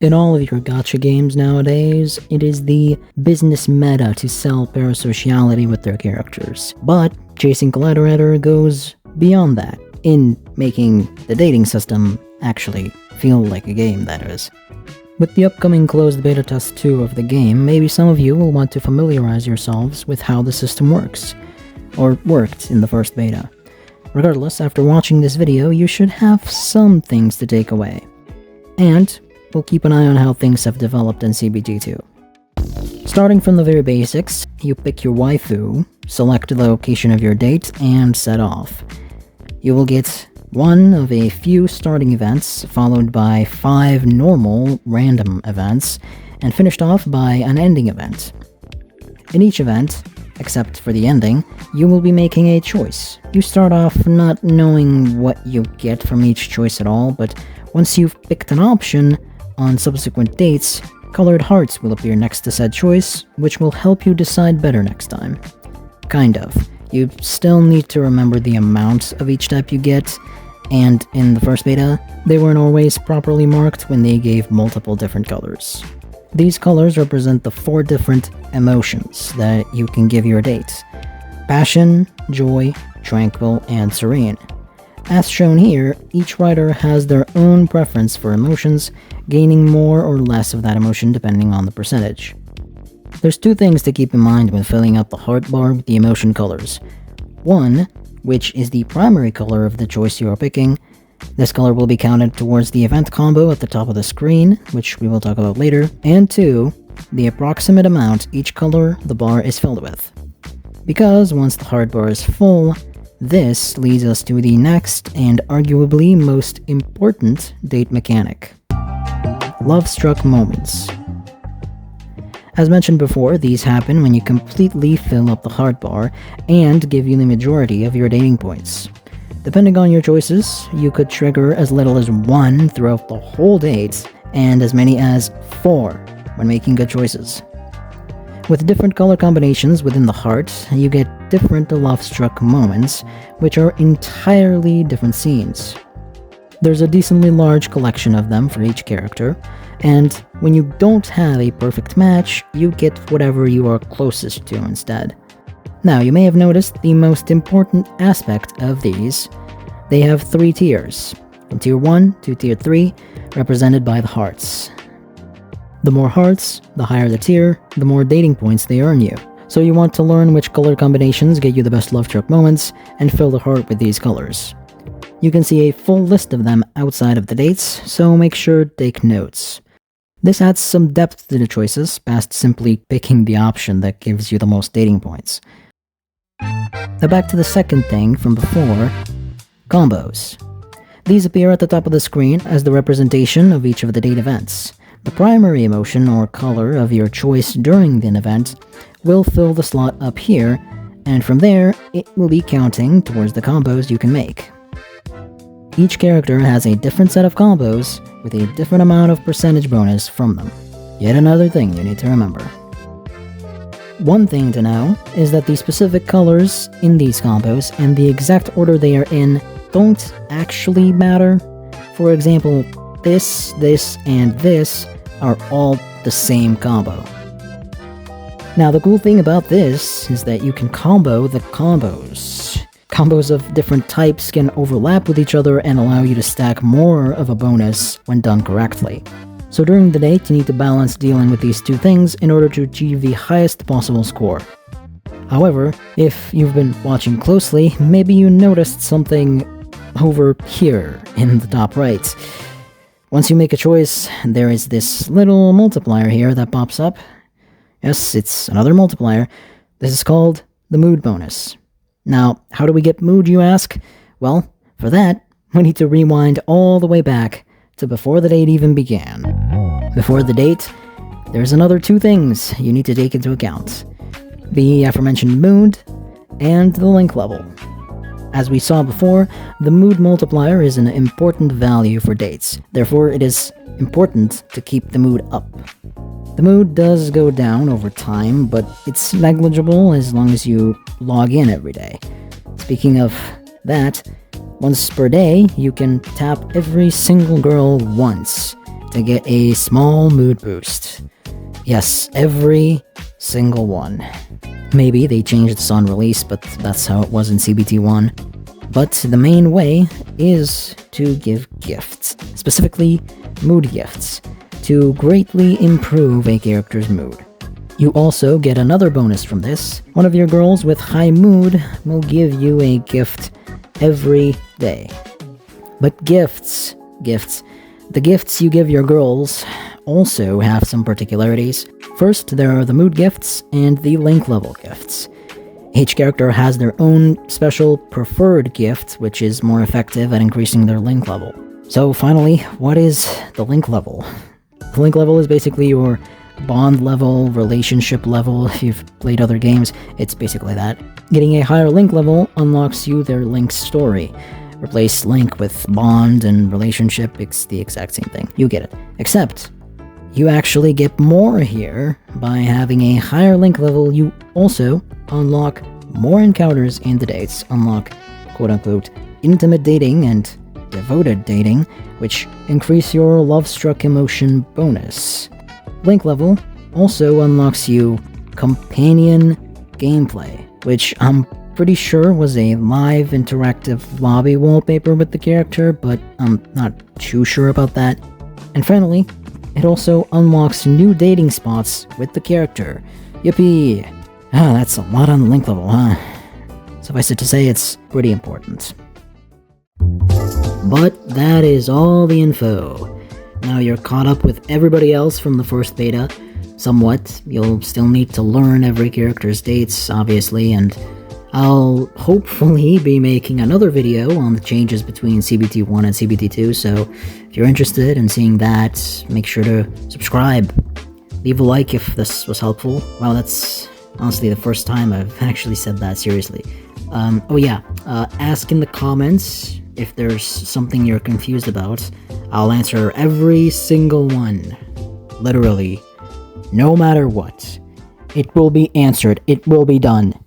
In all of your gacha games nowadays, it is the business meta to sell parasociality with their characters. But Chasing Kaleidorider goes beyond that, in making the dating system actually feel like a game, that is. With the upcoming closed beta test 2 of the game, maybe some of you will want to familiarize yourselves with how the system works, or worked in the first beta. Regardless, after watching this video, you should have some things to take away. And we'll keep an eye on how things have developed in CBT2. Starting from the very basics, you pick your waifu, select the location of your date, and set off. You will get one of a few starting events, followed by 5 normal random events, and finished off by an ending event. In each event, except for the ending, you will be making a choice. You start off not knowing what you get from each choice at all, but once you've picked an option, on subsequent dates, colored hearts will appear next to said choice, which will help you decide better next time. Kind of. You still need to remember the amount of each type you get, and in the first beta, they weren't always properly marked when they gave multiple different colors. These colors represent the 4 different emotions that you can give your date: passion, joy, tranquil, and serene. As shown here, each writer has their own preference for emotions, gaining more or less of that emotion depending on the percentage. There's 2 things to keep in mind when filling out the heart bar with the emotion colors. One, which is the primary color of the choice you are picking. This color will be counted towards the event combo at the top of the screen, which we will talk about later. And 2, the approximate amount each color the bar is filled with. Because once the heart bar is full, this leads us to the next and arguably most important date mechanic: love-struck moments. As mentioned before, these happen when you completely fill up the heart bar and give you the majority of your dating points. Depending on your choices, you could trigger as little as 1 throughout the whole date, and as many as 4 when making good choices. With different color combinations within the heart, you get different love-struck moments, which are entirely different scenes. There's a decently large collection of them for each character, and when you don't have a perfect match, you get whatever you are closest to instead. Now, you may have noticed the most important aspect of these. They have 3 tiers, from tier 1 to tier 3, represented by the hearts. The more hearts, the higher the tier, the more dating points they earn you. So you want to learn which color combinations get you the best love-struck moments, and fill the heart with these colors. You can see a full list of them outside of the dates, so make sure to take notes. This adds some depth to the choices, past simply picking the option that gives you the most dating points. Now back to the second thing from before, combos. These appear at the top of the screen as the representation of each of the date events. The primary emotion or color of your choice during an event will fill the slot up here, and from there, it will be counting towards the combos you can make. Each character has a different set of combos with a different amount of percentage bonus from them. Yet another thing you need to remember. One thing to know is that the specific colors in these combos and the exact order they are in don't actually matter. For example, this, and this are all the same combo. Now the cool thing about this is that you can combo the combos. Combos of different types can overlap with each other and allow you to stack more of a bonus when done correctly. So during the date, you need to balance dealing with these 2 things in order to achieve the highest possible score. However, if you've been watching closely, maybe you noticed something over here in the top right. Once you make a choice, there is this little multiplier here that pops up. Yes, it's another multiplier. This is called the mood bonus. Now, how do we get mood, you ask? Well, for that, we need to rewind all the way back to before the date even began. Before the date, there's another 2 things you need to take into account: the aforementioned mood and the link level. As we saw before, the mood multiplier is an important value for dates. Therefore, it is important to keep the mood up. The mood does go down over time, but it's negligible as long as you log in every day. Speaking of that, once per day, you can tap every single girl once to get a small mood boost. Yes, every single one. Maybe they changed this on release, but that's how it was in CBT1. But the main way is to give gifts, specifically mood gifts, to greatly improve a character's mood. You also get another bonus from this. One of your girls with high mood will give you a gift every day. But the gifts you give your girls also have some particularities. First, there are the mood gifts and the link level gifts. Each character has their own special preferred gift, which is more effective at increasing their link level. So finally, what is the link level? The link level is basically your bond level, relationship level. If you've played other games, it's basically that. Getting a higher link level unlocks you their link story. Replace link with bond and relationship, it's the exact same thing. You get it. Except, you actually get more here. By having a higher link level, you also unlock more encounters in the dates, unlock quote-unquote intimate dating and devoted dating, which increase your love-struck emotion bonus. Link level also unlocks you companion gameplay, which I'm pretty sure was a live interactive lobby wallpaper with the character, but I'm not too sure about that. And finally, it also unlocks new dating spots with the character. Yippee! That's a lot on the link level, huh? Suffice it to say, it's pretty important. But that is all the info. Now you're caught up with everybody else from the first beta. Somewhat. You'll still need to learn every character's dates, obviously, and I'll hopefully be making another video on the changes between CBT1 and CBT2, so if you're interested in seeing that, make sure to subscribe. Leave a like if this was helpful. Wow, that's honestly the first time I've actually said that seriously. Ask in the comments if there's something you're confused about. I'll answer every single one. Literally. No matter what. It will be answered. It will be done.